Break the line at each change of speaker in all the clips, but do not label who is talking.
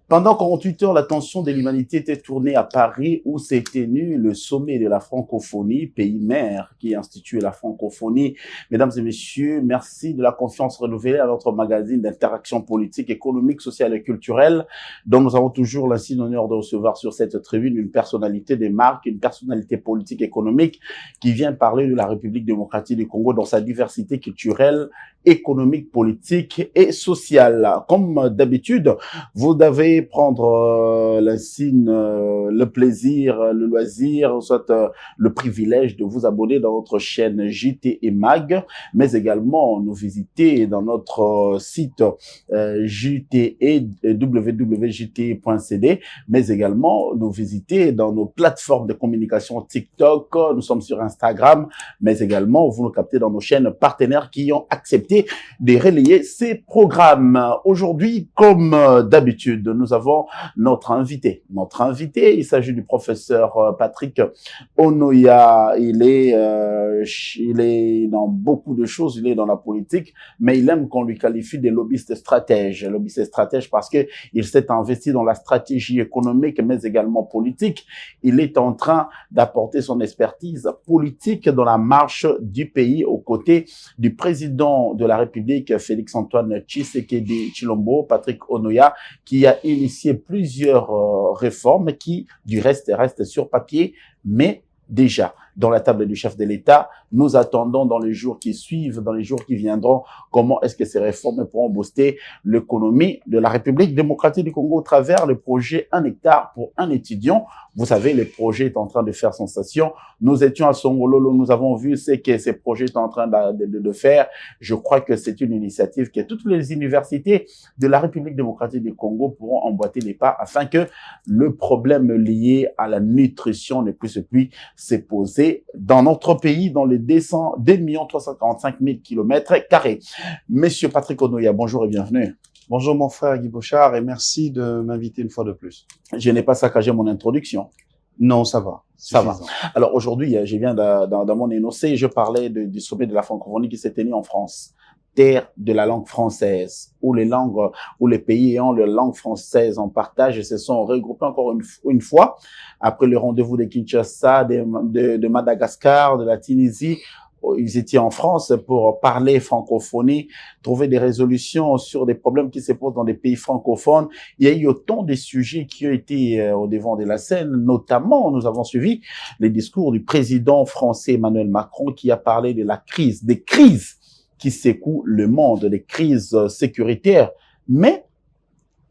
Pendant 48 heures, l'attention de l'humanité était tournée à Paris où s'est tenu le sommet de la francophonie, pays mère qui institue la francophonie. Mesdames et messieurs, merci de la confiance renouvelée à notre magazine d'interaction politique, économique, sociale et culturelle, dont nous avons toujours l'insigne honneur de recevoir sur cette tribune une personnalité des marques, une personnalité politique, économique, qui vient parler de la République démocratique du Congo dans sa diversité culturelle, économique, politique et sociale. Comme d'habitude, vous devez prendre l'insigne, le plaisir, le loisir, soit le privilège de vous abonner dans notre chaîne JT et Mag, mais également nous visiter dans notre site www.jte.cd, mais également nous visiter dans nos plateformes de communication TikTok, nous sommes sur Instagram, mais également vous nous captez dans nos chaînes partenaires qui ont accepté de relayer ces programmes. Aujourd'hui, comme d'habitude, nous avons notre invité. Il s'agit du professeur Patrick Onoya. Il est dans beaucoup de choses, il est dans la politique, mais il aime qu'on lui qualifie de lobbyiste stratège. Lobbyiste stratège parce que il s'est investi dans la stratégie économique, mais également politique. Il est en train d'apporter son expertise politique dans la marche du pays aux côtés du président de la République, Félix-Antoine Tshisekedi Tshilombo, Patrick Onoya, qui a initié plusieurs réformes qui, du reste, restent sur papier, mais déjà dans la table du chef de l'État. Nous attendons dans les jours qui suivent, dans les jours qui viendront, comment est-ce que ces réformes pourront booster l'économie de la République démocratique du Congo au travers le projet 1 hectare pour un étudiant. Vous savez, le projet est en train de faire sensation. Nous étions à Songololo, nous avons vu ce que ces projets sont en train de faire. Je crois que c'est une initiative que toutes les universités de la République démocratique du Congo pourront emboîter les pas afin que le problème lié à la nutrition ne puisse plus se poser dans notre pays, dans les 2 345 000 km². Monsieur Patrick Onoya, bonjour et bienvenue.
Bonjour mon frère Guy Bochard et merci de m'inviter une fois de plus.
Je n'ai pas saccagé mon introduction.
Non, ça va.
Ça va. Alors aujourd'hui, je viens dans mon énoncé, je parlais du sommet de la francophonie qui s'est tenu en France. Terre de la langue française, où les pays ayant la langue française en partage se sont regroupés encore une fois, après le rendez-vous de Kinshasa, de Madagascar, de la Tunisie. Ils étaient en France pour parler francophonie, trouver des résolutions sur des problèmes qui se posent dans des pays francophones. Il y a eu autant de sujets qui ont été au devant de la scène. Notamment, nous avons suivi les discours du président français Emmanuel Macron qui a parlé de la crise, des crises qui secouent le monde, des crises sécuritaires. Mais,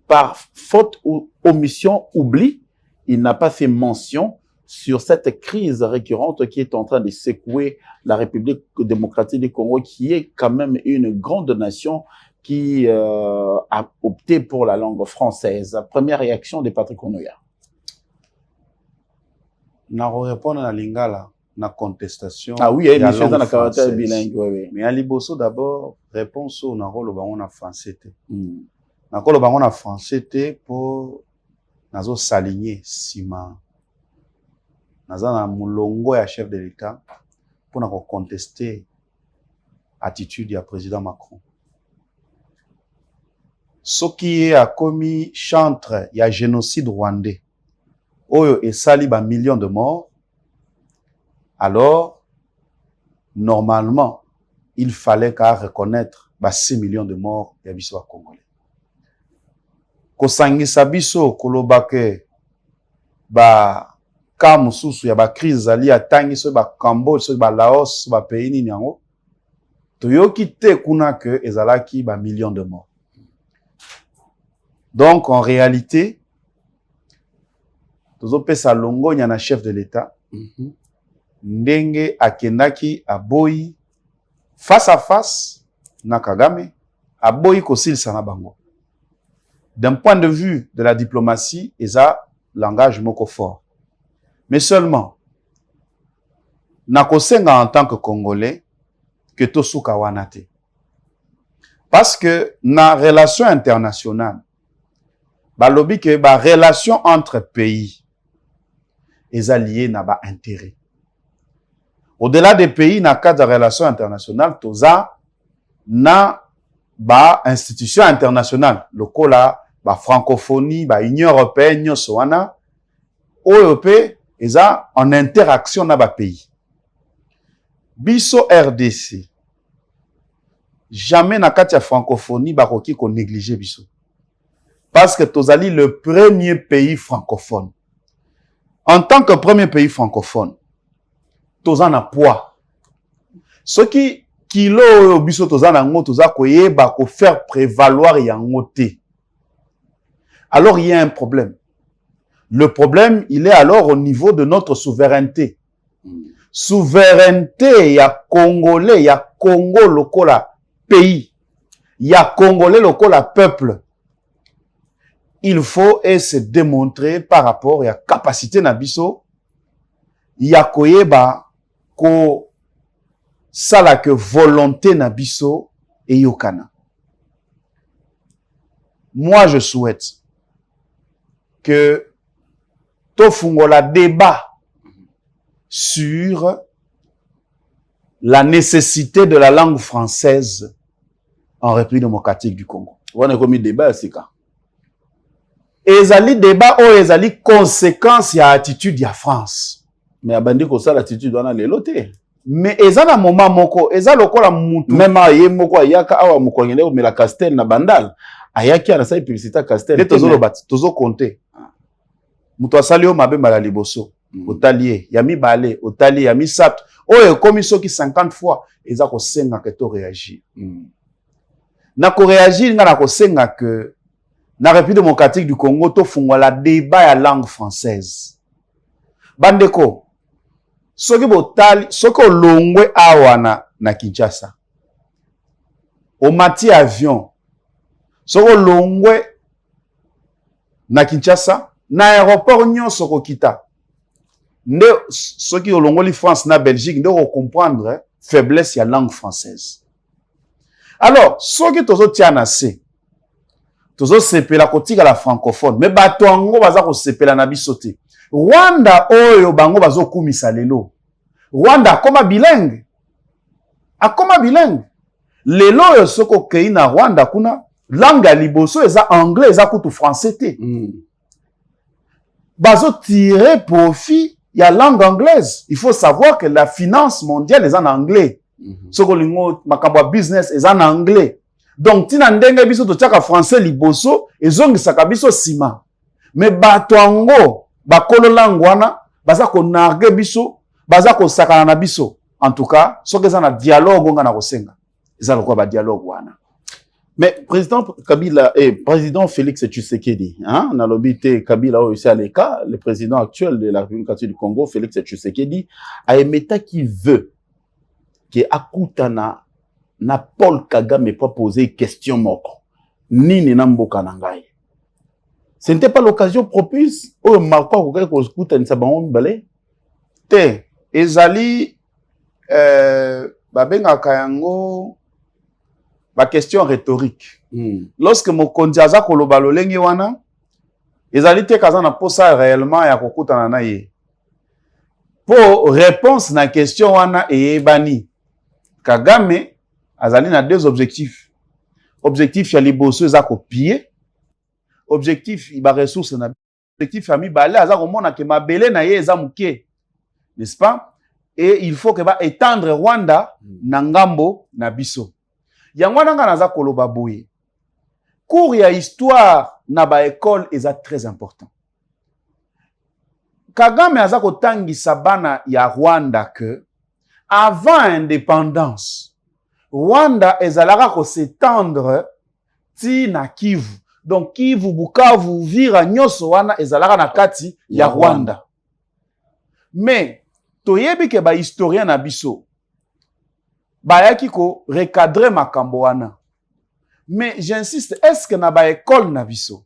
par faute ou omission, oubli, il n'a pas fait mention sur cette crise récurrente qui est en train de secouer la République démocratique du Congo, qui est quand même une grande nation qui a opté pour la langue française. Première réaction de Patrick Onoya.
Na répondre à Lingala, na contestation.
Ah oui, monsieur dans la caractère bilingue, oui.
Mais à Liboso d'abord, réponse au na rolo bango na français. Na rolo bango na français pour nazo s'aligner sima. Naza na mulongo ya chef de l'État pour na contester attitude ya président Macron. Ce qui a commis chantre ya génocide rwandais. Oyo esali ba millions de morts. Alors, normalement, il fallait qu'à reconnaître 6 millions de morts ya biso congolais. Kosangisa biso kolobake ka mususu ya crise ali atangi so Cambodge so Laos pays nini yango toyoki te kuna que ezalaki millions de morts. Donc en réalité tozopesa longo na chef de l'État ndenge akendaki aboyi face à face na Kagame, aboyi kosilisa na bango. D'un point de vue de la diplomatie, eza langage moko fort. Mais seulement, na kosenga en tant que Congolais, que tosuka wana te. Parce que na relation internationale, balobi que relation entre pays, eza lié na intérêt. Au-delà des pays, na cadre de relations internationales, toza na institution internationale, lokola ba francophonie, ba Union européenne, nyonso wana, OEP, eza en interaction na ba pays. Biso RDC, jamais na kati ya francophonie bakoki ko négliger biso. Parce que tozali le premier pays francophone. En tant que premier pays francophone, toza na poids. Ce qui kilo oyo biso toza nango toza koyeba ko faire prévaloir yango te. Alors il y a un problème. Le problème, il est alors au niveau de notre souveraineté. Souveraineté ya Congolais, ya Congo lokola pays, ya Congolais lokola peuple. Il faut se démontrer par rapport à la capacité na biso ya koyeba ko sala que volonté na biso et yokana. Moi je souhaite que tofungola débat sur la nécessité de la langue française en République démocratique du Congo.
On a commis débat c'est quand
ezali débat ou ezali conséquence ya attitude ya France.
Mais abandi ko ça l'attitude wana lelo te.
Mais ezana moment moko, eza lokola mutu.
Même aye moko ayaka awa mukongene o mela Castel na bandal. Ayaki ana sa publicité Castel.
Les tozo lobati, tozo compter. Mutu asali o mabe mala liboso. Otalier, yami balé, otalier, yami sat. Oye komi soki 50 fois, eza ko senga ke to réagir. Na ko réagir nga na ko senga que na République démocratique du Congo to fungola débat ya langue française. Bandeko, soki botali, soki olongwe awa na Kinshasa. O mati avion. Soki olongwe na Kinshasa, na aéroport nyonso kokita. Nde soki olongoli France na Belgique, nde ko comprendre faiblesse ya langue française. Alors, soki tozo tiana se tozo sepela kotika la francophone, mais bato ango baza ko sepela na biso te. Rwanda oyo bango bazo kumisa lelo. Rwanda akoma bilingue. Akoma bilingue. Lelo oyo soko kei na Rwanda kuna langue ya liboso eza anglais eza kutu français te. Bazo tirer profit ya langue anglaise. Il faut savoir que la finance mondiale est en anglais. Soko lingo makambo business est en anglais. Donc tina ndenge biso to tiaka français liboso ezongisaka biso sima. Mais bato ango bakolo langue wana baza ko nargue biso, baza ko sakana na biso. En tout cas, soki eza na dialogue nga na kosenga. Eza lokwa ba dialogue wana.
Mais président Kabila et président Félix Tshisekedi, hein, on a l'obité Kabila aussi à l'écart, le président actuel de la République du Congo, Félix Tshisekedi, a émis qui veut que akutana na Paul Kagame pas poser question moko. Ni namboka nangai. Ce n'était pas l'occasion propice au marquant auquel qu'on écoute un sabango mibale.
Te, ezali babenga kayango ba question rhétorique. Lorsque mokonzi aza koloba lolenge wana, ezali te kaza na posa réellement ya kokutana na ye. Pour réponse na question wana eyebani. Kagame azali na deux objectifs. Objectif ya liboso eza kopier. Objectif iba ressource na objectif ya mibale aza komona ke mabele na ye eza muke. N'est-ce pas? Et il faut que va étendre Rwanda na ngambo na biso. Yango nanga naza koloba boye. Cours ya histoire na ba école eza très important. Kagame aza kotangisa bana ya Rwanda que avant indépendance, Rwanda ezalaka ko s'étendre ti na Kivu. Donc Kivu, Bukavu, Uvira, nyonso wana ezalaka na kati ya Rwanda. Mais toyebi ke ba historien na biso bayaki ko recadrer makambo wana. Mais j'insiste, est-ce que na ba école na biso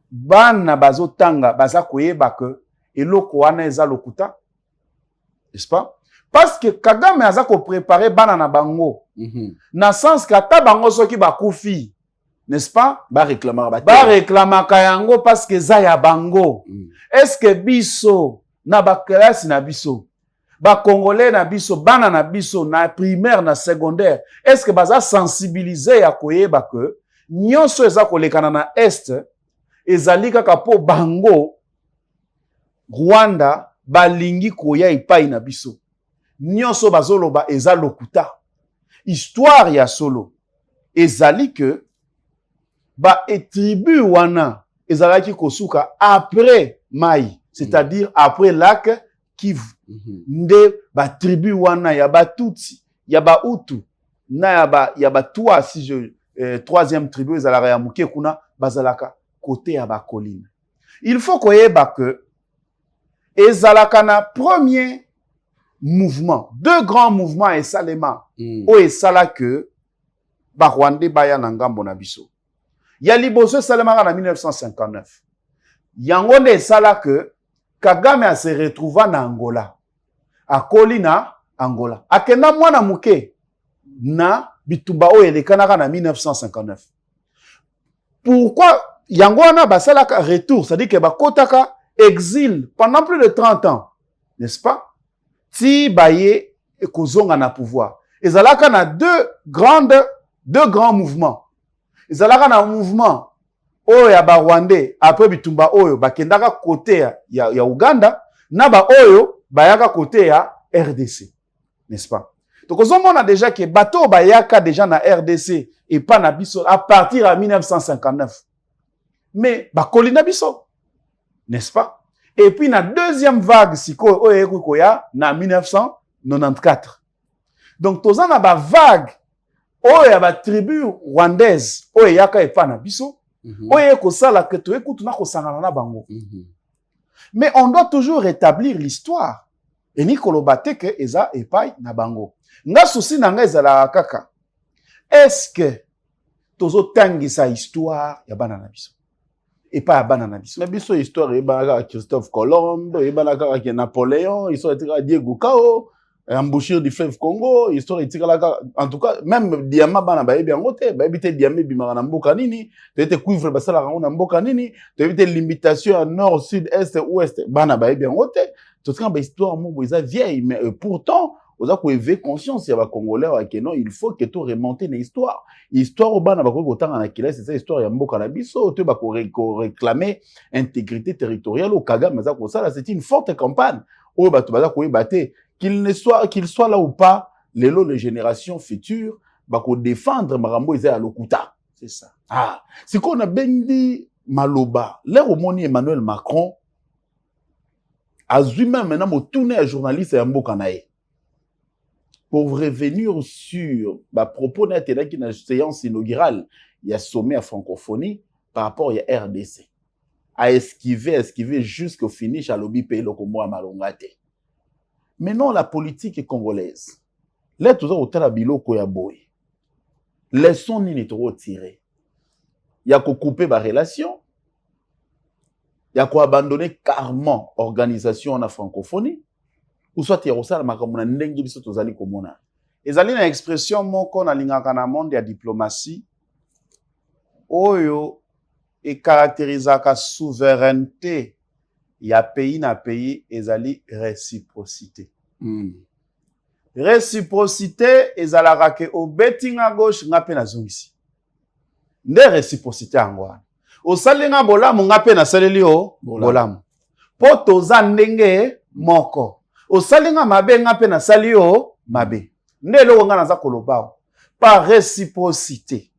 bana bazotanga baza koyeba que eloko wana eza lokuta? N'est-ce pas? Parce que Kagame aza ko préparer bana na bango. Na sens que ata bango soki bakufi, n'est-ce pas?
Ba réclamer
kayango parce que za ya bango. Est-ce que biso na ba classe na biso, ba congolais na biso, bana na biso na primaire na secondaire, est-ce que baza sensibiliser ya koyeba que nyonso eza kolekana na est ezali kaka po bango Rwanda balingi koya epai na biso. Nyonso bazoloba eza lokuta. Histoire ya solo ezali que ba tribu wana ezalaki kosuka après Mai, c'est-à-dire après lac Kivu. Nde ba tribu wana ya ba Tutsi, ya ba Hutu, na ya ba Twa, si je troisième tribu ezalaka ya muke kuna bazalaka côté ya ba colline. Il faut koyeba que ezalaka na premier mouvement, deux grands mouvements esalema o esala que ba Rwandais baya na ngambo na biso. Ya liboso esalemaka na 1959. Yango nde esala que Kagame a se retrouva na Angola. Akoli na Angola. Akenda mwana muke na bitumba o elekanaka na 1959. Pourquoi yango wana basalaka retour, c'est-à-dire que bakotaka exil pendant plus de 30 ans, n'est-ce pas? Ti baye ekozonga na pouvoir. Ezalaka na deux grands mouvements. Ezalaka na mouvement oyo ya ba Rwandais après bitumba oyo bakendaka côté ya Uganda na ba oyo bayaka côté ya RDC, n'est-ce pas? Donc on a déjà que bateau bayaka déjà na RDC et pas na biso à partir de 1959. Mais bakoli na biso, n'est-ce pas? Et puis na deuxième vague siko oyo ekoya na 1994. Donc toza na ba vague oyo ya ba tribu rwandaise oyo yaka e pas na biso. Oyo kosala que to ekutu na kosangana na bango. Mais on doit toujours rétablir l'histoire. Et ni kolobate que eza epai na bango. Nga souci na nga ezala kaka. Est-ce que tozo tangisa histoire ya bana na biso? Epai ya bana na biso.
Na biso histoire ebana Christophe Colomb, ebana kaka Napoléon, histoire etika Diego Cao, embouchure du fleuve Congo, histoire etika en tout cas même diamant bana ba ebi ngote, ba ebite diamant bimaka na mboka nini, to ete cuivre basala rango na mboka nini, to ebite limitation à nord, sud, est, ouest, bana ba ebi ngote. Tout ça ba histoire mo eza vieille, mais pourtant oza ko éveiller conscience ya ba congolais wa que non, il faut que to remonter na histoire. Histoire au bana ba ko kotanga na kila, c'est ça histoire ya mboka na biso, to ba ko réclamer intégrité territoriale au Kagame za ko ça, c'est une forte campagne. O ba to ba ko ebate qu'il soit là ou pas, les générations futures ba ko défendre marambo eza ya lokuta.
C'est ça.
Ah, c'est qu'on a bendi maloba. Là au moni Emmanuel Macron azui même maintenant mo tourner à journaliste ya mboka na ye. Pour revenir sur bah propos net là qui na séance inaugurale, il y a sommet à francophonie par rapport à RDC. À esquiver jusqu'au finish à lobby pays lokomo à malongate. Maintenant la politique congolaise. Là tout ça au tala biloko ya boy. Leçon nini to tirer. Il y a ko couper ba relation. Il y a quoi abandonner carrément organisation en francophonie ou soit il y a aussi la makamuna ndengi biso tozali komona
ezali na expression moko na lingaka na monde ya diplomatie oyo e caractérisaka souveraineté ya pays na pays ezali réciprocité. Réciprocité ezalaka ke obeti nga gauche nga pe na zongisi nde réciprocité angwana osalinga bolamu nga pe na saleli o bolamu po toza ndenge moko osalinga mabe nga pe na sali o mabe nde eloko nga naza koloba par réciprocité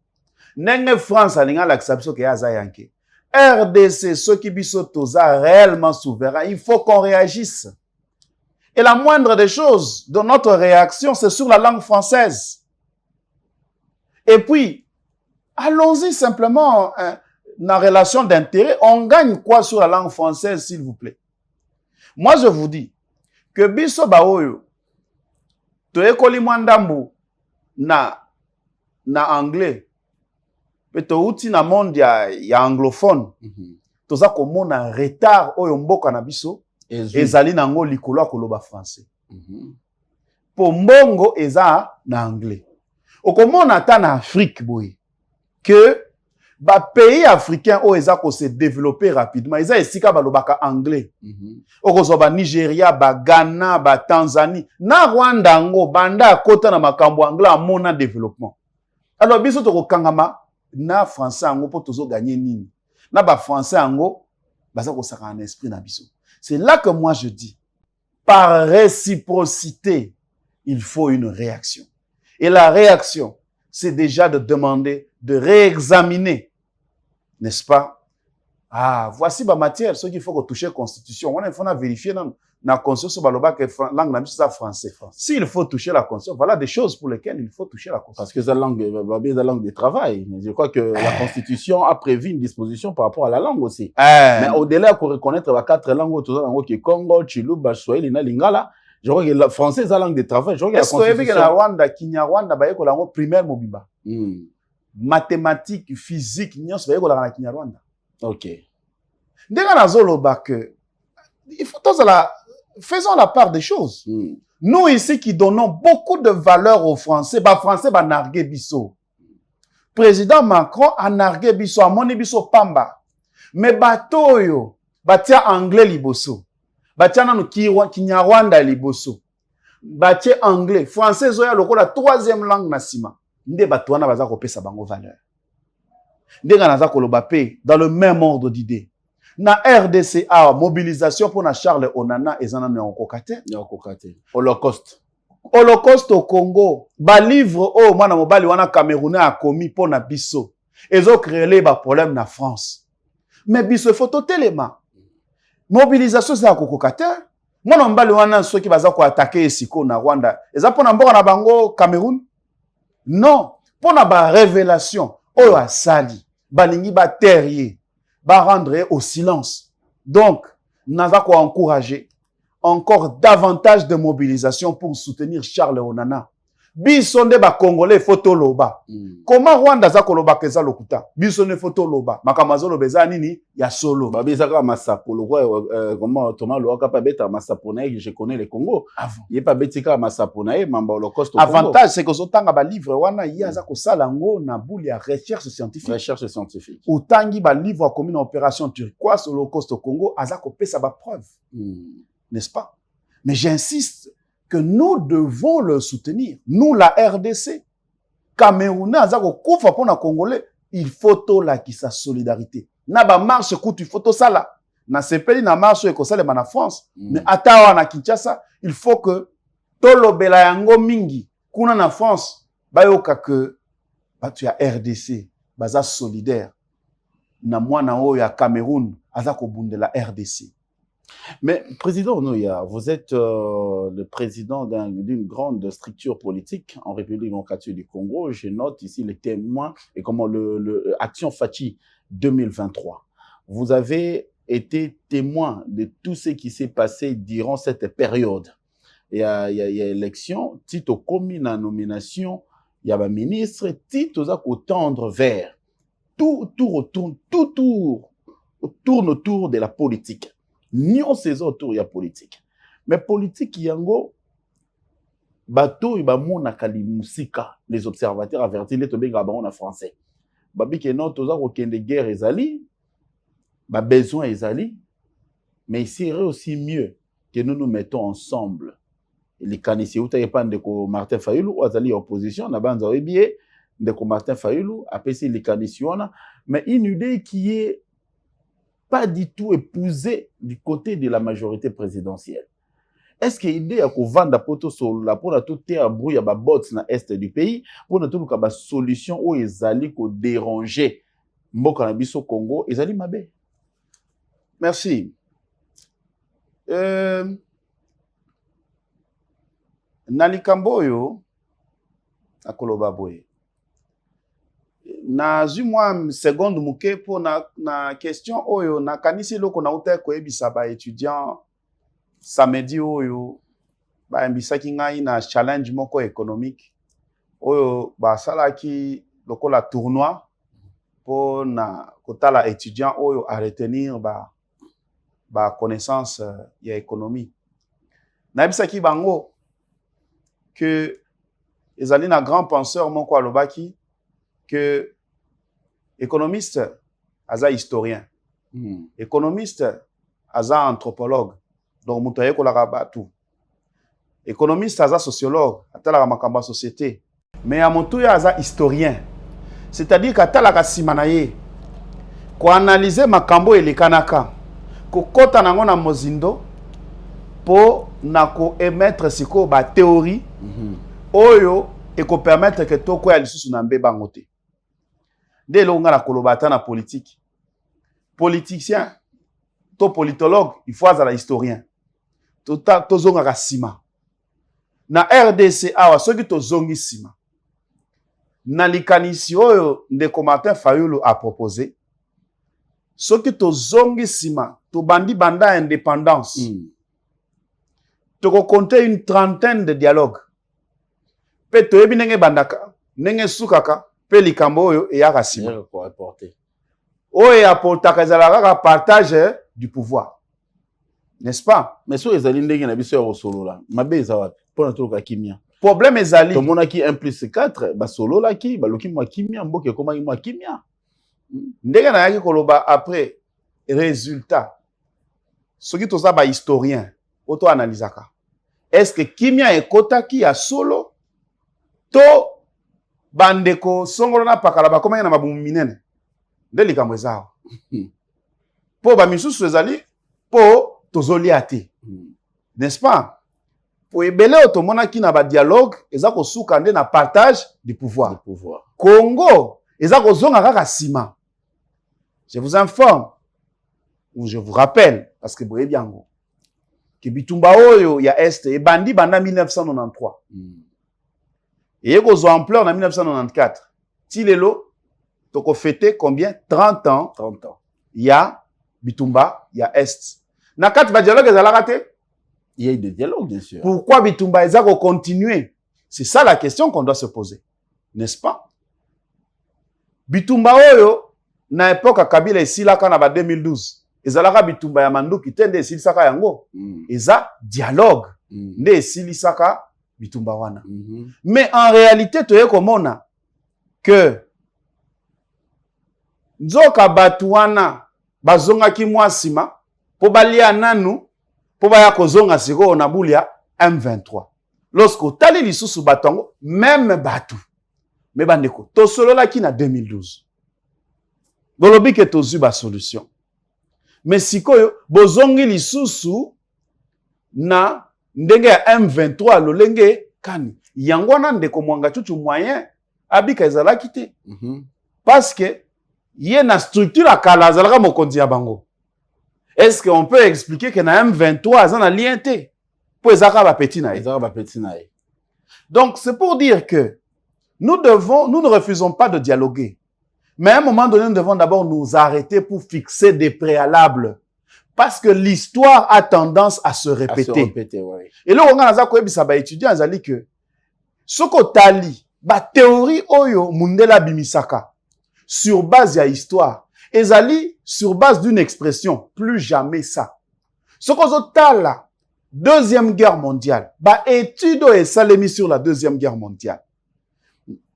ndenge France alinga lakisa biso ke aza yanke RDC soki biso toza réellement souverain il faut qu'on réagisse et la moindre des choses de notre réaction c'est sur la langue française et puis allons-y simplement dans relation d'intérêt, on gagne quoi sur la langue française, s'il vous plaît? Moi, je vous dis que biso baoyo, to ekoli mwandambu na anglais, pe to uti na monde ya anglophone, toza komona retard oyo mboka na biso, ezali nango likolo ya koloba français. Po mbongo eza na anglais. Okomona ata na Afrique boye, que ba pays africains o eza ko se développer rapidement eza esika balobaka anglais okozo ba Nigeria ba Ghana ba Tanzanie na Rwanda ngo banda kota na makambo anglais amona développement alors biso to kokangama na français ango po tozo gagner nini. Na ba français ango baza ko saka en esprit na biso. C'est là que moi je dis, par réciprocité, il faut une réaction. Et la réaction, c'est déjà de demander, de réexaminer, n'est-ce pas? Ah, voici ma matière, ce qu'il faut que toucher la Constitution. On a vérifier dans la Constitution, que langue na biso français. S'il faut toucher la Constitution, voilà des choses pour lesquelles il faut toucher la Constitution.
Parce que c'est la langue de travail. Je crois que la Constitution a prévu une disposition par rapport à la langue aussi. Mais au-delà de reconnaître les 4 langues, qui Congo, Chiluba, Swahili, na Lingala, je crois que le français est la langue de travail.
Est-ce que la Rwanda, Kinyarwanda, ba yeko la langue primaire mobimba? Mathématiques, physique, nyos ba yeko la Kinyarwanda.
OK.
Dès que il faut faisons la part des choses. Nous ici qui donnons beaucoup de valeur aux Français, bah Français ba nargué biso. Président Macron a nargué biso, a moni biso pamba. Mais bato yo, batia anglais liboso. Batia nanu Kinyarwanda liboso. Batia anglais, français zoya lokola 3e langue na sima. Nde bato wana baza ko pesa bango valeur. Nde naza ko loba pe dans le même ordre d'idée. Na RDCA mobilisation pour na Charles Onana ezana na okokate.
Holocauste.
Holocauste au Congo. Ba livre o mwana mobali wana Camerounais a commis pour na biso. Ezo créer ba problème na France. Mais biso photo telema. Mobilisation za kokokate. Mwana mobali wana soki baza ko attaquer esiko na Rwanda. Eza pona mboka na bango Cameroun? Non, pona ba révélation oyo asali. Balingi ba terrier. Va rendre au silence. Donc, nous avons encourager encore davantage de mobilisation pour soutenir Charles Onana. Bisonde ba Congolais photo loba. Comment Rwanda za koloba keza lokuta? Bisonde photo loba. Makamazolo beza nini ya solo.
Babizaka masapolo comment Thomas Loaka pa beta masapona je connais le Congo. Il pas betika masapona mamba holocauste au Congo.
Avantage c'est que zotanga ba livre wana ya za ko sala ngo na boule ya recherche scientifique.
Recherche scientifique.
Utangi ba livre comme une opération turquoise holocauste au Congo aza ko pesa ba preuve. N'est-ce pas? Mais j'insiste que nous devons le soutenir. Nous, la RDC, Camerounais, Koufa pour les Congolais, il faut sa solidarité. Na ba marche coûte, il faut ça là. Na sepeli na marche et ça en France. Mais atawa na Kinshasa, il faut que tolo bela yango mingi kuna na France bayoka que tu as RDC, baza solidaire. Na mwana oyo ya Cameroun, azako bundela RDC.
Mais, Président Onoya, vous êtes le président d'une grande structure politique en République démocratique du Congo. Je note ici les témoins et comment le Action Fachi 2023. Vous avez été témoin de tout ce qui s'est passé durant cette période. Il y a élection, Tito commune en nomination, il y a un ministre, Tito Zako tendre vers. Tout tourne autour de la politique. Nion ces autour il y a politique. Mais politique yango bato iba mona kalimusika les observateurs avertis les tobenga ba en français. Babi ke non toza ko kende guerre ezali ba besoin ezali mais il serait aussi mieux que nous nous mettons ensemble. Les kanisi uta yepande ko Martin Fayulu azali opposition na banza obié de ko Martin Fayulu apesi les kanisi wana mais une idée qui est pas du tout épousé du côté de la majorité présidentielle. Est-ce que l'idée à vendre poto sur la pour la tout terre brouille à bots na est du pays pour na tout ka solution où ils allaient ko déranger mboka na biso Congo ils allaient mabe.
Merci. Nalikamboyo akoloba boye. Na moi seconde muke pour na question oyo na kanisi loko na uta ko ebisa ba étudiant samedi oyo ba mbisaki ngai na challenge moko économique oyo ba salaki loko la tournoi pour na kotala étudiant oyo à retenir ba connaissance ya économie na bisaki bango que ezali na grand penseur moko alobaki que économiste aza historien, économiste aza anthropologue, donc mutaye kolaka batu. Économiste aza sociologue, atala makambo société, mais à motuya aza historien. c'est-à-dire katalaka sima na ye ko analyser makambo elekanaka ko kota nango na mozindo po na ko émettre siko ba théorie oyo et ko permettre que toko ya lisusu na mbe bango te nde longa na kolobata na politique politicien to politologue il faut azala historien to zonga ka sima na RDC awa soki to zongi sima na likanisi oyo ndeko Martin Fayulu a proposé soki to zongi sima to bandi banda indépendance to ko compter une trentaine de dialogues pe to yebi ndenge bandaka ndenge sukaka pe likambo oyo eyaka sima oyo apportaka ezalaka ka partage du pouvoir, n'est-ce pas?
Mais si les alliés n'ont pas besoin de solo là, ma base a pas de kimia.
Problème est ali.
Tout le monde qui 1+4, bah solo là qui, bah le qui moi kimia, mboke comment il moi kimia.
Ndega na yaki koloba après résultat. Ce qui tout ça ba historien, auto analysaka. Est-ce que kimia et kota qui a solo to bandeko songolo na pakala ba comment na mabumu minene. Ndeli kamwezao. Po ba misusu ezali po tozoliate. N'est-ce pas? Po ebele otomona ki na ba dialogue eza ko suka nde na partage du pouvoir. Congo eza ko zonga kaka sima. Je vous informe ou je vous rappelle parce que boye biango que bitumba oyo ya est e bandi banda 1993. Et ko zo ampleur na 1994. Ti lelo toko fêter combien 30 ans. Il y a Bitumba, il y a Est. Na kati ba dialogue ezalaka te?
Il y a eu des dialogues, bien sûr.
Pourquoi Bitumba ezako continuer? C'est ça la question qu'on doit se poser. N'est-ce pas? Bitumba oyo, na époque Kabila esilaka na ba 2012. Ezalaka Bitumba ya Manduki tende esilisaka yango. Eza dialogue. Nde esilisaka Bitumba wana. Mais en réalité, toye komona que nzoka batuana bazonga ki mwasima po balia nanu po baya kozonga siko na bulia M23 lorsque tali lisusu batango même batu me bandeko to solola ki na 2012 bolobi ke tozu ba solution mais sikoyo bozongi lisusu na ndenge ya M23 lolenge kani yango na ndeko mwanga chuchu moyen abika ezalaki te parce que il y a une structure à Kalazalaka mokonzi ya bango. Est-ce qu'on peut expliquer que na M23 ça n'a lien té pour ezaka ba petit na. Donc c'est pour dire que nous ne refusons pas de dialoguer. Mais à un moment donné nous devons d'abord nous arrêter pour fixer des préalables parce que l'histoire a tendance à se répéter.
Ouais.
Et là on a za ko ebisa ba étudiants azali que soko tali ba théorie oyo mundela bimisaka sur base ya histoire, ezali sur base d'une expression, plus jamais ça. Ce qu'on la Deuxième Guerre mondiale, ba étude et salemi sur la Deuxième Guerre mondiale.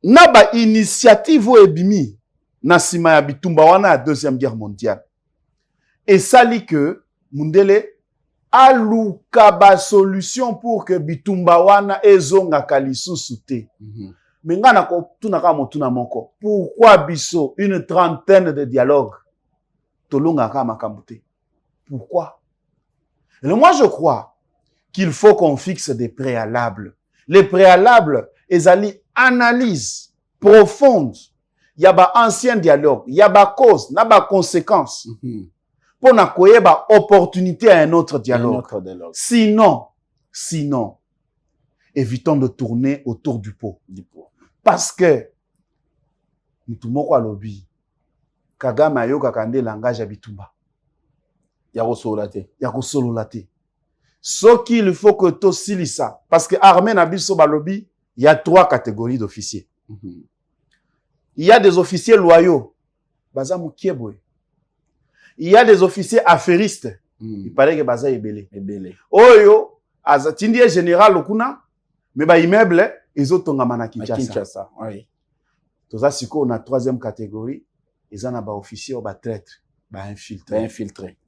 Na ba initiative o ebimi na sima ya bitumba wana ya Deuxième Guerre mondiale. Et sali que mundele aluka ba solution pour que bitumba wana ezonga kalisusu te. Mengana ko tunaka motuna moko. Pourquoi biso une trentaine de dialogues tolonga ka makambuté? Pourquoi? Et moi je crois qu'il faut qu'on fixe des préalables. Les préalables ezali analyse profonde. Il y a ba ancien dialogue, il y a ba cause, na ba conséquence. Pour na koyeba opportunité à un autre dialogue. Sinon évitons de tourner autour du pot. Parce que mutumoko alobi Kagame ayoka kande langage ya bitumba.
Ya
kosolola te. Ce qu'il faut que to silisa parce que armée na biso balobi il y a 3 catégories d'officiers. Il y a des officiers loyaux. Baza mukieboy. Il y a des officiers affairistes. Il paraît que baza ebele. Oyo azatindie général okuna mais ba immeuble ezotongama na Kinshasa.
Oui.
Toza siko na 3e catégorie, ezana ba officier ou ba traître, ba infiltré.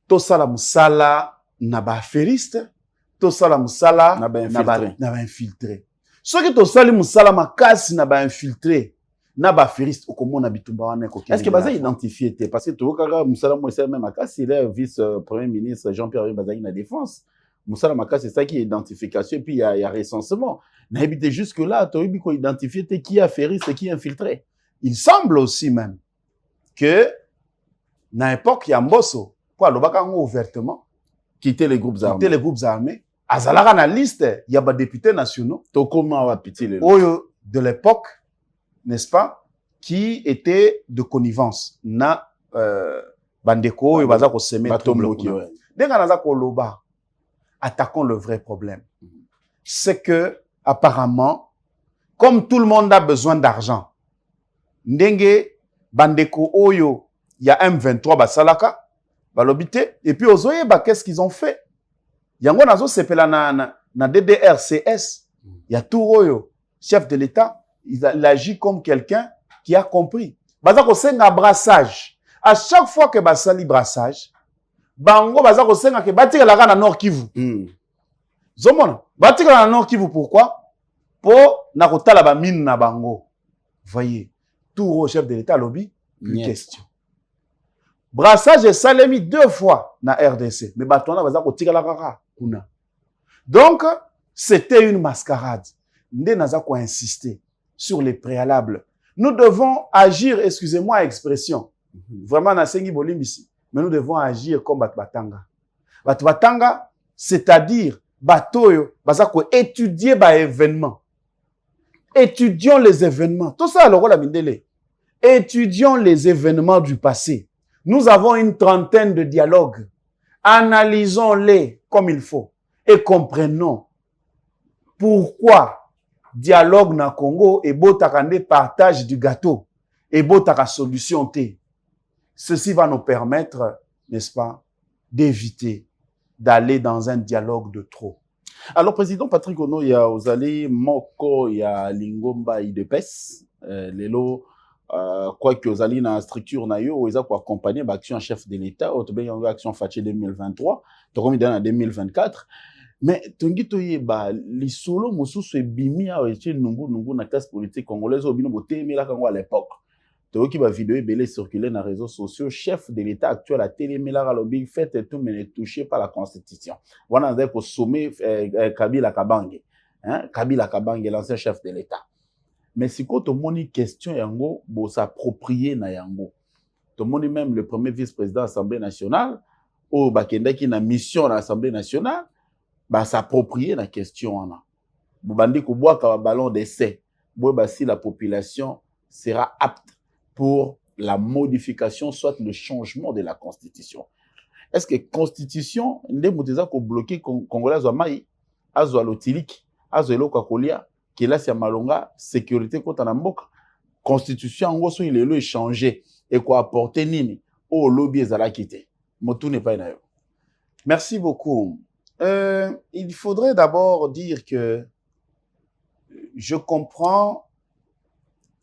To sala musala na ba affairiste, to sala musala na ba infiltré. Soki to sali musala makasi na ba infiltré, na ba feriste okomona bitumba wana ko.
Est-ce que baza identifié parce que tout kaka musala mo c'est même akasi il est vice premier ministre Jean-Pierre Bazali na défense. Musala makasi c'est ça qui est identification et puis il y a recensement. Na habité jusque là tu as ko identifier qui a feriste et qui infiltré.
Il semble aussi même que na époque ya Mbosso quoi lobaka ngo ouvertement
quitter les groupes
armés. Azalaka na liste ya ba députés nationaux.
To comment wa piti le
oyo de l'époque, n'est-ce pas, qui était de connivence na bandeko oyo baza ko semer trouble. Denga naza ko loba, attaquons le vrai problème. C'est que apparemment, comme tout le monde a besoin d'argent, ndenge bandeko oyo ya M23 basalaka balobité et puis ozoye ba qu'est-ce qu'ils ont fait? Yango nazo sepela na DDRCS, ya Touroyo, chef de l'État, il agit comme quelqu'un qui a compris. Baza ko senga brassage. À chaque fois que basali brassage, bango baza ko senga ke batika la na Nord Kivu. Zomona, batika la Nord Kivu pourquoi? Pour na kotala ba mine na bango. Voyez, Touro chef de l'État lobby, une question. Brassage est salemi 2 fois na RDC, mais batona baza ko tika la kaka kuna. Donc, c'était une mascarade. Nde naza ko insister sur les préalables. Nous devons agir, excusez-moi l'expression, vraiment na sengi bolimbisi, mais nous devons agir comme Batbatanga. Batbatanga, c'est-à-dire batoyo, baza ko étudier ba événement. Étudions les événements. Tout ça alors la mindele. Étudions les événements du passé. Nous avons une trentaine de dialogues. Analysons-les comme il faut et comprenons pourquoi dialogue na Congo et botakande partage du gâteau et botaka solution T. Ceci va nous permettre, n'est-ce pas, d'éviter d'aller dans un dialogue de trop.
Alors, Président Patrick Ono, il y a Ozali Moko, il y a Lingomba Idepes, Lelo, quoi que Ozali na structure na yo, ils ont accompagné l'action chef de l'État, ou bien une action Faché 2023, donc on en 2024. Mais tongi toyeba li solo mosusu ebimi a eche nungu na classe politique congolaise obino botemela kango à l'époque. Toki ba vidéo ebele circuler na réseaux sociaux, chef de l'État actuel a télémela lobby fait tout mais touché par la constitution. Wana nzai ko sommet Kabila Kabange, hein, Kabila Kabange l'ancien chef de l'État. Mais si ko to moni question yango bo s'approprier na yango. To moni même le premier vice-président de l'Assemblée nationale au bakendaki na mission à l'Assemblée nationale bah s'approprier la question là. Bobandi ko boire ka ballon d'essai. Boba si la population sera apte pour la modification soit le changement de la constitution. Est-ce que constitution ndé muteza ko bloquer congolais wa mai azwa lotilik azwa ko kolia que là c'est malonga sécurité kota na mboka constitution ngoso il est changer et quoi apporter nini au lobby ezala kité. Motu n'est pas na yo.
Merci beaucoup. Il faudrait d'abord dire que je comprends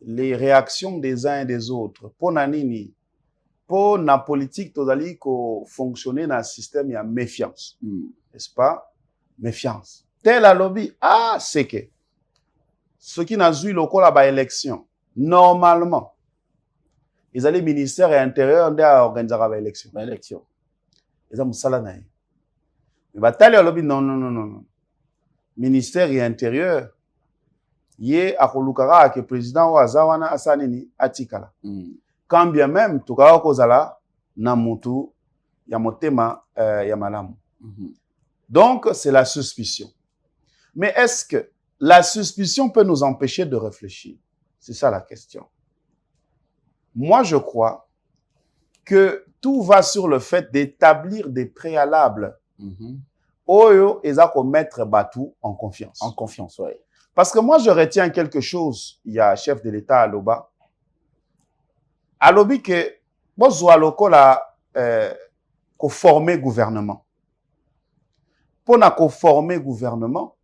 les réactions des uns et des autres. Pour nanini, pour la politique, tozali ko fonctionner dans un système, il y a méfiance. N'est-ce pas? Méfiance. Tel a lobby, ah, c'est que ce qui n'a eu le col à élection, normalement, ils allaient ministère et intérieur à organiser l'élection.
L'élection.
Ils ont salanaï. Mais bataille lobby non. Ministère et intérieur yé akolukara que président wa zawana asanini atikala. Quand bien même tukawa kozala na mutu ya motema ya malamu. Donc c'est la suspicion. Mais est-ce que la suspicion peut nous empêcher de réfléchir? C'est ça la question. Moi je crois que tout va sur le fait d'établir des préalables. Oyo eza ko mettre Batou en confiance.
En confiance, oui.
Parce que moi, je retiens quelque chose. Il y a un chef de l'État à Loba. À Lobi que, bon, Zoualoko la, ko former gouvernement. Pour na ko former gouvernement,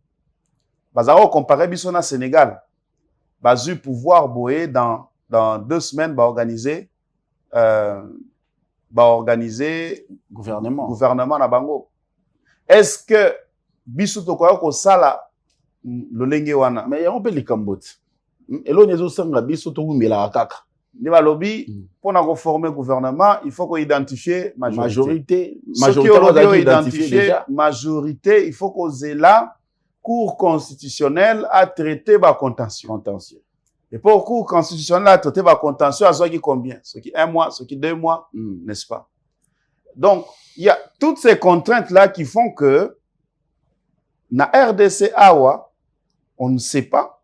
bazaro comparer bisona Sénégal. Bazu pouvoir boyer dans 2 semaines, organiser gouvernement na bango. Est-ce que biso to ko sala le lenge wana
mais on peut les cambote Et là, nous sommes là,
Ni balobi, pour former gouvernement, il faut qu'on identifie
majorité.
Majorité, il faut qu'on ait là, cour constitutionnelle à traiter ma contentieux. Et pour cour constitutionnelle à traiter ma contentieux, à ce qui combien? Ce qui 1 mois, ce qui 2 mois, n'est-ce pas? Donc, il y a toutes ces contraintes-là qui font que, na RDC Awa, on ne sait pas,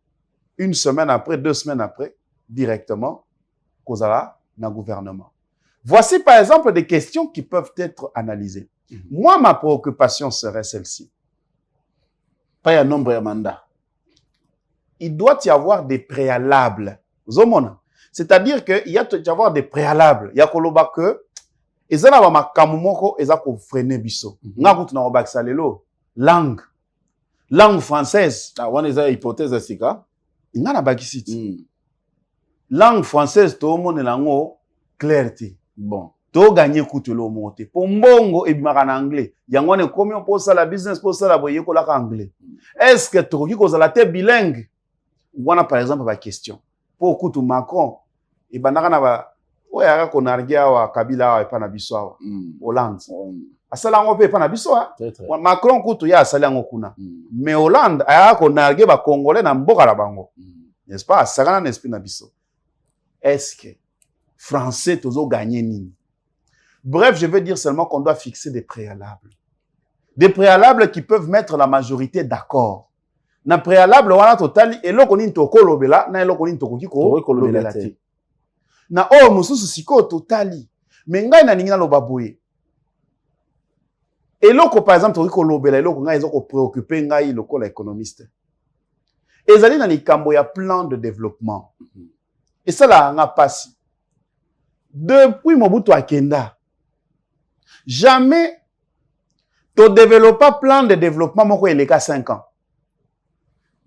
1 semaine après, 2 semaines après, directement, causera na gouvernement. Voici par exemple des questions qui peuvent être analysées. Moi, ma préoccupation serait celle-ci.
Pas un nombre de mandats.
Il doit y avoir des préalables. C'est-à-dire qu'il y a y avoir des préalables. Il y a koloba que ezana ba makamumoko ezako freiner biso. Ngakutu na obakisa lelo langue française.
Ah, on est hypothèse sika.
Ingana bakisiti. Langue française to mone lango clarté.
Bon.
To gagner kutu lo monte. Pombongo e bimaka na anglais. Yango ne combien pour ça la business pour ça la boye ko la anglais. Est-ce que to ki ko la te bilingue? Wana par exemple ba question. Pour kutu Macron e banaka na ba oya ko nargia wa Kabila wa pa na biso wa Hollande. Asala ngo pe pa na biso wa Macron kutu ya asala ngo kuna. Mais Hollande aya ko nargia ba congolais na mboka la bango. N'est-ce pas? Asala na esprit na biso. Est-ce que français tozo gagner nini? Bref, je veux dire seulement qu'on doit fixer des préalables. Des préalables qui peuvent mettre la majorité d'accord. Na préalable wana totali eloko nini tokolobela na eloko nini tokoki kolobela te. Na mususu siko totali. Mais ngai na ningi na loba boye. Eloko par exemple tokoki kolobela eloko ngai ezoko préoccuper ngai lokola économiste. Ezali na likambo ya plan de développement. Et ça là nga pasi. Depuis Mobutu Akenda, jamais tu développes pas plan de développement moko eleka 5 ans.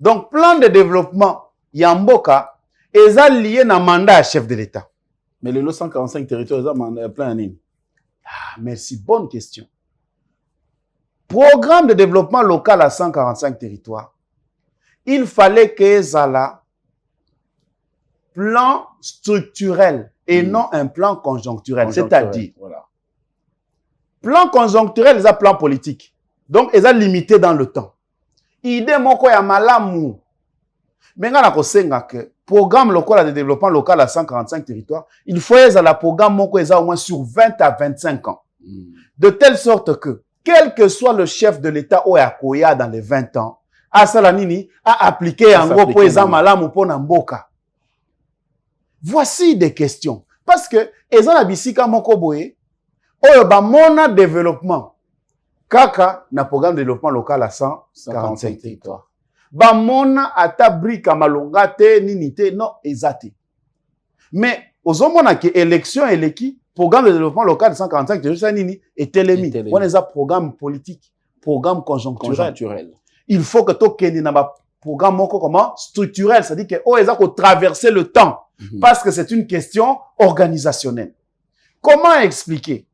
Donc plan de développement yamboka est lié na mandat à chef de l'État.
Mais les 145 territoires plan nini?
Ah, merci, bonne question. Programme de développement local à 145 territoires. Il fallait que ça plan structurel et non un plan conjoncturel. C'est-à-dire,
voilà.
Plan conjoncturel, c'est un plan politique. Donc, ils sont limités dans le temps. Idée moko ya malamu. Mais nga na kosenga que programme local de développement local à 145 territoires, il faut que la programme moko eza au moins sur 20 à 25 ans. De telle sorte que, quel que soit le chef de l'État ou akoya dans les 20 ans, a salanini a appliqué en gros pour eza malamu pour namboka. Voici des questions. Parce que, eza na bisika moko boye, oyo ba mona développement. Kaka na programme de développement local à 145 territoires. Ba mona ata brika malonga te nini te non ezate. Mais ozomona ke élection eleki programme de développement local de 145 territoires nini etelemi. On est un programme politique, programme conjoncturel. Il faut que to kende na ba programme moko comment structurel, c'est-à-dire que o eza ko traverser le temps parce que c'est une question organisationnelle. Comment expliquer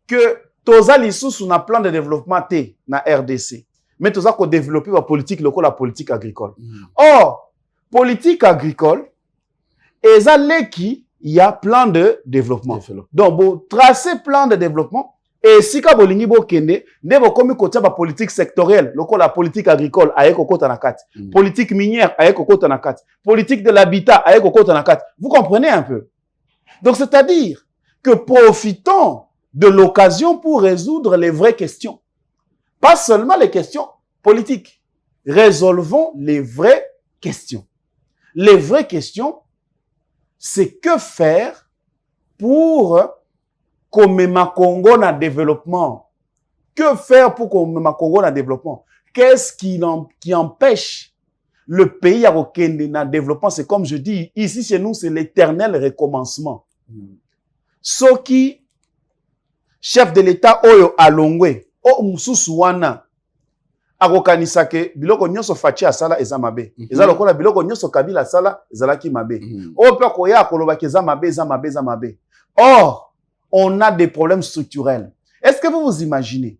que toza lisusu na plan de développement T na RDC, mais toza ko développer la politique locale, la politique agricole. Or, politique agricole, eza leki il y a plan de développement. Donc, bon, tracer plan de développement et si ka bolingi bo kende, ne bo komi kotia ba politique sectorielle, lokola la politique agricole aye kokota na kati, politique minière aye kokota na kati, politique de l'habitat aye kokota na kati. Vous comprenez un peu? Donc, c'est-à-dire que profitons de l'occasion pour résoudre les vraies questions. Pas seulement les questions politiques. Résolvons les vraies questions. Les vraies questions, c'est que faire pour Komema Congo na développement. Que faire pour Komema Congo na développement? Qu'est-ce qui empêche le pays à rekende na développement? C'est comme je dis, ici chez nous, c'est l'éternel recommencement. Ce qui chef de l'État oyo alongwe o mususu wana akokanisa ke biloko nyonso fachi asala eza mabe eza lokola biloko nyonso Kabila asala ezalaki mabe o pe koya akoloba ke eza mabe. Or on a des problèmes structurels. Est-ce que vous vous imaginez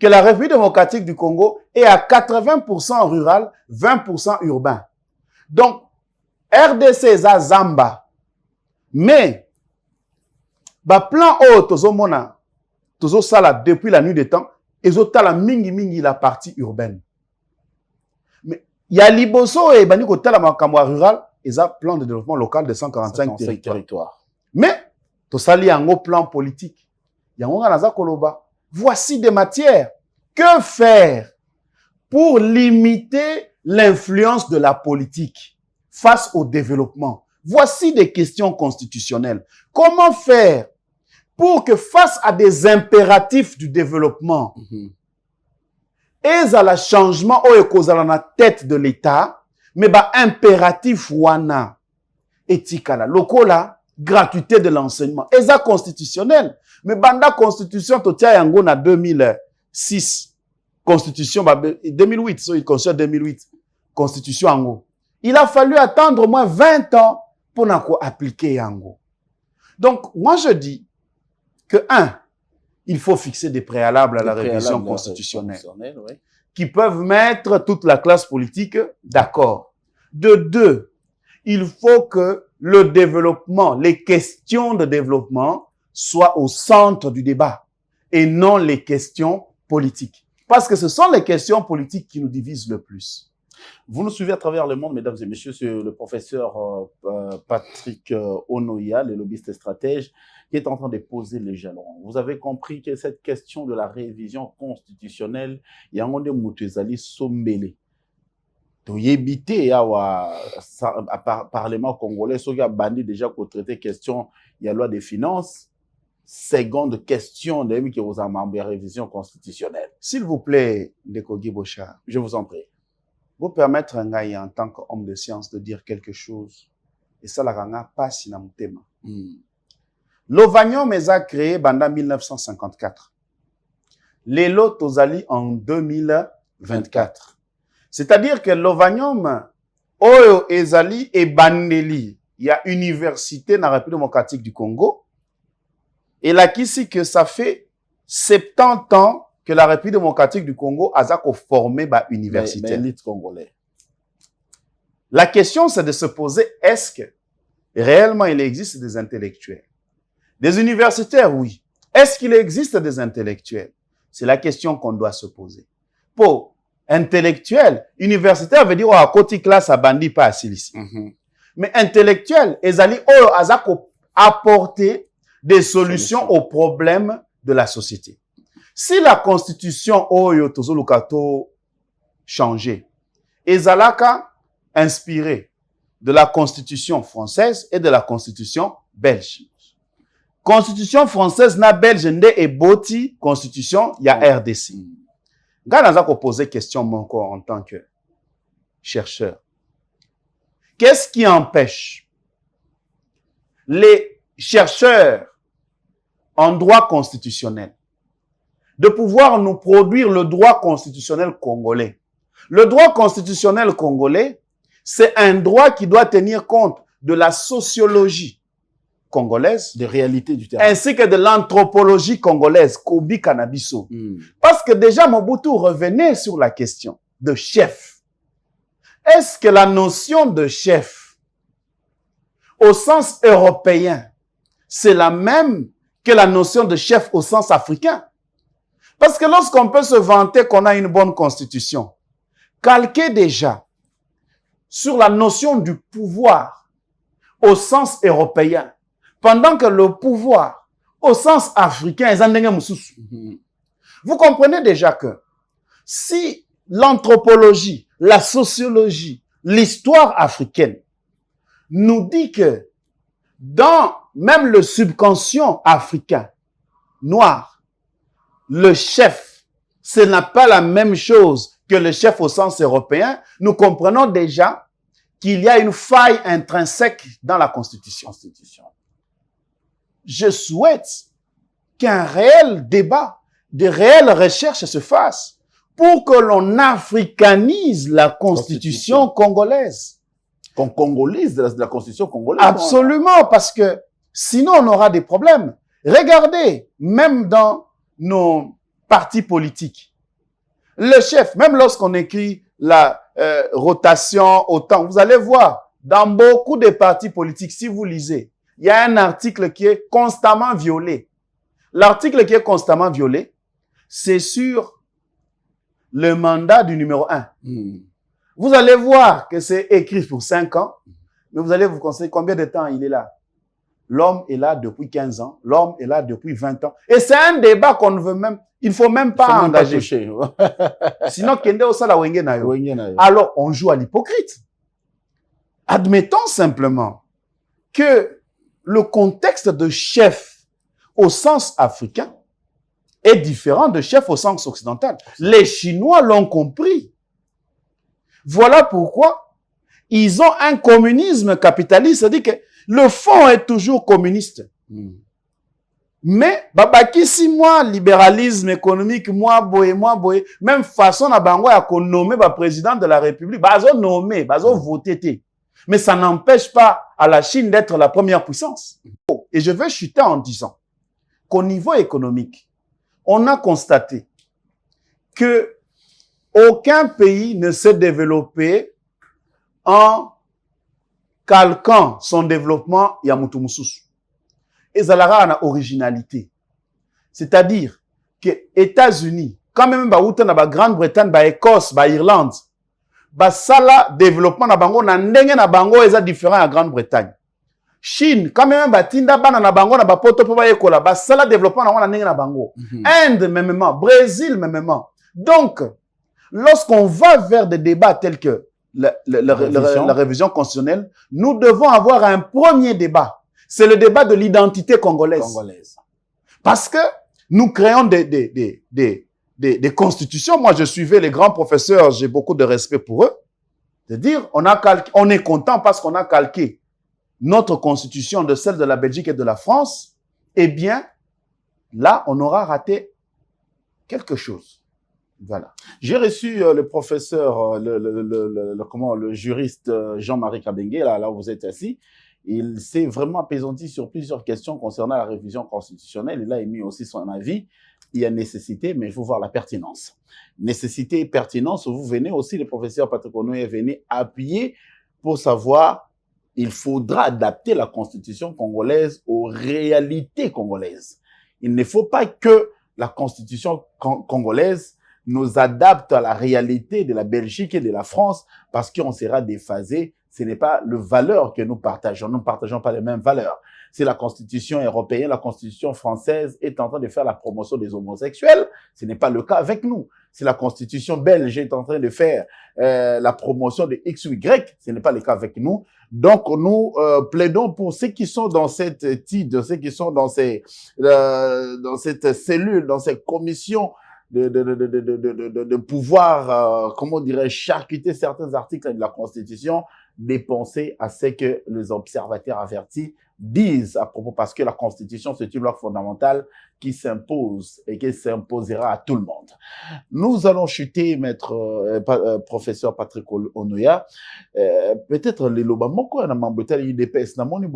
que la République démocratique du Congo est à 80% rural, 20% urbain? Donc RDC eza zamba. Mais, plan o tozomona, tozosala depuis la nuit des temps, ezotala mingi la partie urbaine. Mais, ya liboso e bani kotala makambo rural, eza plan de développement local de 145 territoires. Mais, tosali yango plan politique. Yango naza koloba. Voici des matières. Que faire pour limiter l'influence de la politique face au développement? Voici des questions constitutionnelles. Comment faire pour que face à des impératifs du développement, et à la changement ou ekozala na tête de l'État, mais impératif wana etikala lokola gratuité de l'enseignement. Eza constitutionnel. Mais banda constitution totia yango na 2006. Constitution 2008, so constitution 2008. Constitution yango. Il a fallu attendre au moins 20 ans pour appliquer yango. Donc, moi je dis que il faut fixer des préalables à la révision constitutionnelle
oui,
qui peuvent mettre toute la classe politique d'accord. De deux, il faut que le développement, les questions de développement soient au centre du débat et non les questions politiques. Parce que ce sont les questions politiques qui nous divisent le plus.
Vous nous suivez à travers le monde, mesdames et messieurs, c'est le professeur Patrick Onoya, le lobbyiste stratège, qui est en train de poser les jalons. Vous avez compris que cette question de la révision constitutionnelle, il y a un monde moutezali sombele. Toyebite yawa parlement congolais, ce qui a banni déjà pour traiter question, il y a loi des finances. Seconde question de qui vous a membre révision constitutionnelle.
S'il vous plaît, Ndekogi Bochar,
je vous en prie.
Vous permettre un gars en tant qu'homme de science de dire quelque chose. Et ça, la ranga passe dans mon thème. L'Ovanium est créé en 1954. L'élo tozali en 2024. C'est-à-dire que l'Ovanium, oyo ezali et bandeli, il y a université dans la République démocratique du Congo. Et là, ici, que ça fait 70 ans que la République démocratique du Congo a formé une université.
L'élite congolaise.
La question, c'est de se poser, est-ce que réellement il existe des intellectuels? Des universitaires, oui. Est-ce qu'il existe des intellectuels? C'est la question qu'on doit se poser. Pour intellectuel, universitaire veut dire, à côté classe, à bandi, pas à Silici. Mais intellectuel, ezali, azako apporter des solutions aux problèmes de la société. Si la constitution Oyo Tozolukato changée, ezalaka inspirée de la constitution française et de la constitution belge. Constitution française na belge nde et boti constitution ya RDC. Gana zako poser question encore en tant que chercheur. Qu'est-ce qui empêche les chercheurs en droit constitutionnel de pouvoir nous produire le droit constitutionnel congolais? Le droit constitutionnel congolais, c'est un droit qui doit tenir compte de la sociologie congolaise,
des réalités du terrain,
ainsi que de l'anthropologie congolaise, Kobi Kanabiso. Parce que déjà Mobutu revenait sur la question de chef. Est-ce que la notion de chef, au sens européen, c'est la même que la notion de chef au sens africain? Parce que lorsqu'on peut se vanter qu'on a une bonne constitution, calquée déjà sur la notion du pouvoir au sens européen, pendant que le pouvoir au sens africain est en vous comprenez déjà que si l'anthropologie, la sociologie, l'histoire africaine nous dit que dans même le subconscient africain noir, le chef, ce n'est pas la même chose que le chef au sens européen, nous comprenons déjà qu'il y a une faille intrinsèque dans la Constitution. Je souhaite qu'un réel débat, des réelles recherches se fassent pour que l'on africanise la Constitution congolaise.
Qu'on congolise de la Constitution congolaise.
Absolument, parce que sinon on aura des problèmes. Regardez, même dans nos partis politiques, le chef, même lorsqu'on écrit la rotation au temps, vous allez voir, dans beaucoup de partis politiques, si vous lisez, il y a un article qui est constamment violé. L'article qui est constamment violé, c'est sur le mandat du numéro 1. Vous allez voir que c'est écrit pour 5 ans, mais vous allez vous conseiller combien de temps il est là. L'homme est là depuis 15 ans, l'homme est là depuis 20 ans. Et c'est un débat qu'on ne veut même, il ne faut même pas engager. Sinon, kende osala wenge na yo. Alors, on joue à l'hypocrite. Admettons simplement que le contexte de chef au sens africain est différent de chef au sens occidental. Les Chinois l'ont compris. Voilà pourquoi ils ont un communisme capitaliste, c'est-à-dire que le fond est toujours communiste. Mais, babaki si moi, libéralisme économique, moi boye, même façon na bango ya ko nommer président de la République, bazo nommer, bazo voter. Mais ça n'empêche pas à la Chine d'être la première puissance. Et je vais chuter en disant qu'au niveau économique, on a constaté que aucun pays ne s'est développé en calquant son développement ya mutu mususu. Et ça a une originalité. C'est-à-dire que États-Unis, quand même ba Grande-Bretagne, ba Écosse, ba Irlande, ba sala développement na bango na ndenge na bango eza différent à Grande-Bretagne. Chine, quand même ba tinda bana na bango na ba poto po ba yekola, ba sala développement na ndenge na bango. Inde mêmement, Brésil mêmement. Donc, lorsqu'on va vers des débats tels que la révision constitutionnelle, nous devons avoir un premier débat. C'est le débat de l'identité congolaise. Parce que nous créons des constitutions. Moi, je suivais les grands professeurs, j'ai beaucoup de respect pour eux. C'est-à-dire, on est content parce qu'on a calqué notre constitution de celle de la Belgique et de la France. Eh bien, là, on aura raté quelque chose. Voilà.
J'ai reçu le professeur, le juriste Jean-Marie Kabenge, là où vous êtes assis. Il s'est vraiment apaisanti sur plusieurs questions concernant la révision constitutionnelle. Il a émis aussi son avis. Il y a nécessité, mais il faut voir la pertinence. Nécessité et pertinence, vous venez aussi, le professeur Patrick Onoya est venu appuyer pour savoir il faudra adapter la constitution congolaise aux réalités congolaises. Il ne faut pas que la constitution congolaise nous adapte à la réalité de la Belgique et de la France parce qu'on sera déphasé. Ce n'est pas le valeur que nous partageons. Nous ne partageons pas les mêmes valeurs. Si la constitution européenne, la constitution française est en train de faire la promotion des homosexuels, ce n'est pas le cas avec nous. Si la constitution belge est en train de faire la promotion de X ou Y, ce n'est pas le cas avec nous. Donc, nous plaidons pour ceux qui sont dans cette TID, ceux qui sont dans cette cellule, dans cette commission de pouvoir, comment dirais-je, charcuter certains articles de la Constitution, dépenser à ce que les observateurs avertis disent à propos, parce que la Constitution, c'est une loi fondamentale qui s'impose et qui s'imposera à tout le monde. Nous allons chuter, professeur Patrick Onoya, peut-être les loba moko na mambotali UDPS na moni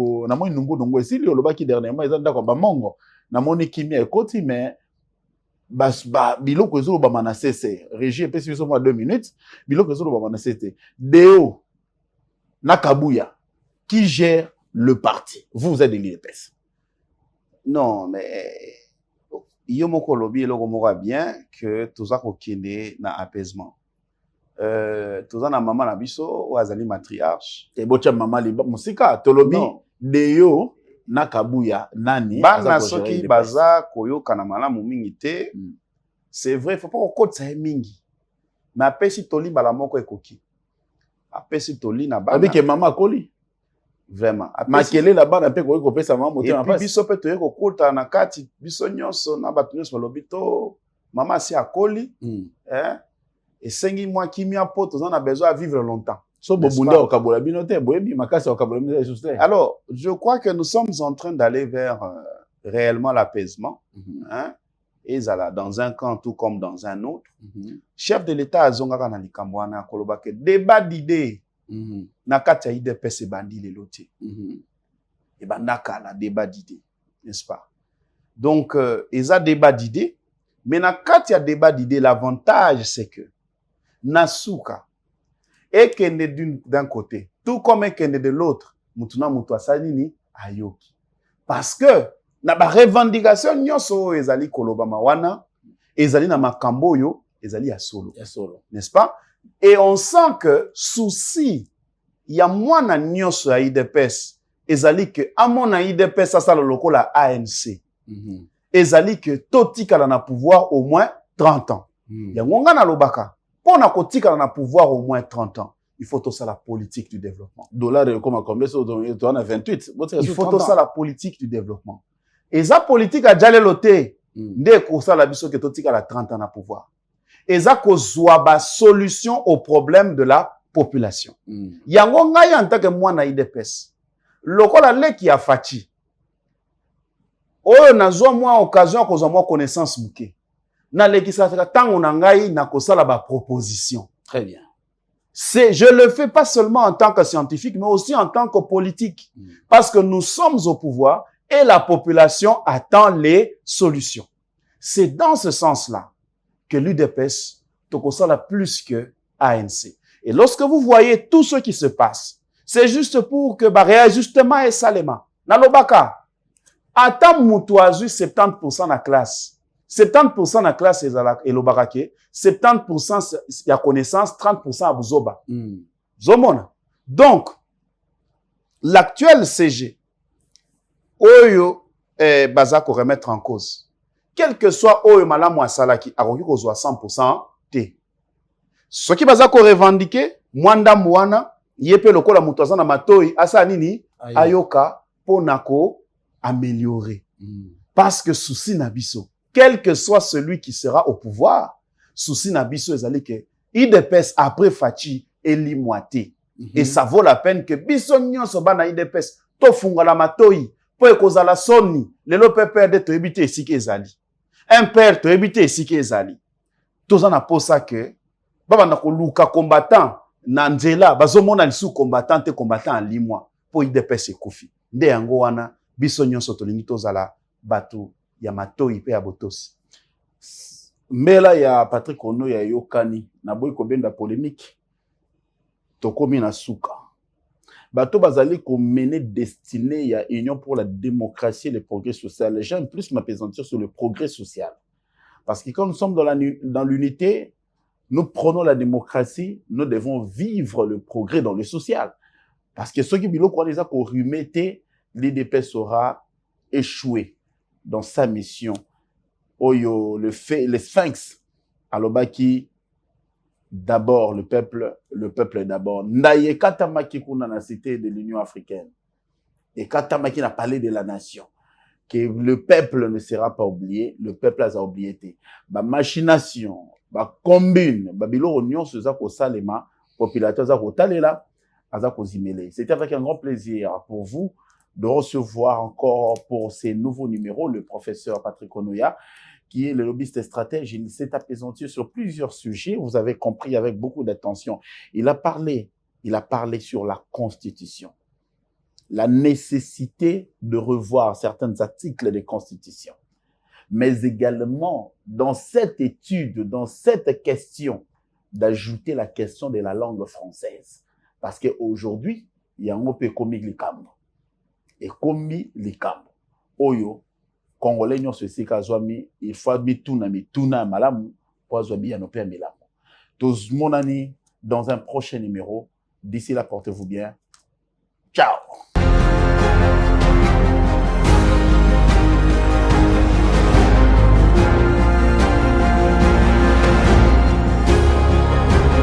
nungo esi le loba ki dernièrement ils ont d'accord ba mongo na moni kimia ekoti mais biloko ezolo ba manasese régie epesi biso moi 2 minutes biloko ezolo ba manasese Deo Nakabuya qui gère le parti. Vous êtes de l'UDPS.
Non, mais yo moko lobi eloko moko bien que toza kokende na apaisement. Toza na mama na biso o azali matriarche.
Et bocha mama liba musika tolobi Deo Nakabuya nani
bana soki baza koyoka na malamu mingi te. C'est vrai, faut pas kokotsa mingi. Mais apesi toli bala moko ekoki. Apesi toli na bana.
Abike mama koli.
Vraiment.
Makele la bana pe ko pesa mama moté na passe.
Biso pe to yeko kota na kati biso nyonso na batu nyonso balobi to mama si akoli. Esengi mwa kimia po toza na besoin à vivre longtemps.
So bobunda okabola binote boyebi makasi okabola binote juste.
Alors, je crois que nous sommes en train d'aller vers réellement l'apaisement. Et ça dans un camp tout comme dans un autre. Chef de l'État azongaka na likambo wana koloba ke débat d'idées. Na kati ya UDPS bandi lelo te. Et bandaka na débat d'idées, n'est-ce pas? Donc eza débat d'idées, mais na kati ya débat d'idées l'avantage c'est que nasuka et kende d'un côté, tout comme kende de l'autre, mutuna mutu asalini ayoki. Parce que na ba revendication nyonso ezali kolobama wana, ezali na makambo yo, ezali ya solo. N'est-ce pas? Et on sent que souci ya mwana nyonso ya IDPS ezali que amona IDPS asala lokola ANC. Ezali que totikala na pouvoir au moins 30 ans. Yango nga na lobaka pona kotikala na pouvoir au moins 30 ans. Il faut tout ça la politique du développement.
Dollar comme à combien? On a 28.
Il faut tout ça la politique du développement. Et ça politique a déjà loté. Dès qu'on ça la biso que totika la 30 ans na pouvoir. Et ça kozwa ba solution au problème de la population. Yango ngai en tant que moi na IDPS. Lokola leki ya fachi. Oyo nazwa moi occasion kozwa moi connaissance muke. Na leki sa tango na ngai na kosala ba proposition.
Très bien.
Je le fais pas seulement en tant que scientifique, mais aussi en tant que politique. Parce que nous sommes au pouvoir et la population attend les solutions. C'est dans ce sens-là que l'UDPS tokosala plus que ANC. Et lorsque vous voyez tout ce qui se passe, c'est juste pour que bah réajustement et salema. Nalobaka, attends mutuazu 70% na classe. 70% na classe et l'obarake, 70% ya connaissance, 30% à buzoba. Zomona. Donc, l'actuel CG, oyo bazako remettre en cause. Quel que soit oyo malamu asalaki, akoki kozwa 100% te. Ce qui bazako revendiquer, mwanda mwana, yepe lokola mutuaza na matoi, asa nini, ayoka, ponako, améliorer. Parce que souci nabiso. Quel que soit celui qui sera au pouvoir, souci nabiso ezali que IDPS après Fachi eli moité. Et ça vaut la peine que biso nyonso bana IDPS to funga la matoi po ekozala soni lelo pepere de to ebite esike ezali. Un père to ebite esike ezali. Tozana posa que baba na koluka combattant na nzela bazomona lisu combattant te combattant en limwa po IDPS ekufi. Nde yango wana biso nyonso tolingi tozala batu ya matoi pe ya botosi.
Mela ya Patrick Ono ya yokani na boy kobenda polémique tokomi na suka. Bato bazali ko mener destiné ya Union pour la démocratie et le progrès social. Les gens plus m'appesantir sur le progrès social. Parce que quand nous sommes dans l'unité, nous prenons la démocratie, nous devons vivre le progrès dans le social. Parce que ceux qui biloko on les a ko remettre l'IDPS aura échoué dans sa mission. Oyo, le sphinx, alobaki, d'abord le peuple d'abord. Ndaye katamaki kuna na cité de l'Union africaine. Et katamaki n'a parlé de la nation. Que le peuple ne sera pas oublié, le peuple a oublié. Ba machination, ba combine, ba bilo union se za ko salema, populateur za ko talela, za ko zimele. C'était avec un grand plaisir pour vous de recevoir encore pour ces nouveaux numéros le professeur Patrick Onoya, qui est le lobbyiste stratège. Il s'est appesanti sur plusieurs sujets. Vous avez compris avec beaucoup d'attention. Il a parlé sur la Constitution, la nécessité de revoir certains articles des Constitutions, mais également dans cette étude, dans cette question, d'ajouter la question de la langue française. Parce qu'aujourd'hui, il y a un peu comme l'Ikambo. Et comme l'Ikambo. Oyo, Congolais n'ont ceci qu'à Zouami, il faut mituna malamu, pour Zouami à nos pères milamu. Tous mon ami, dans un prochain numéro. D'ici là, portez-vous bien. Ciao!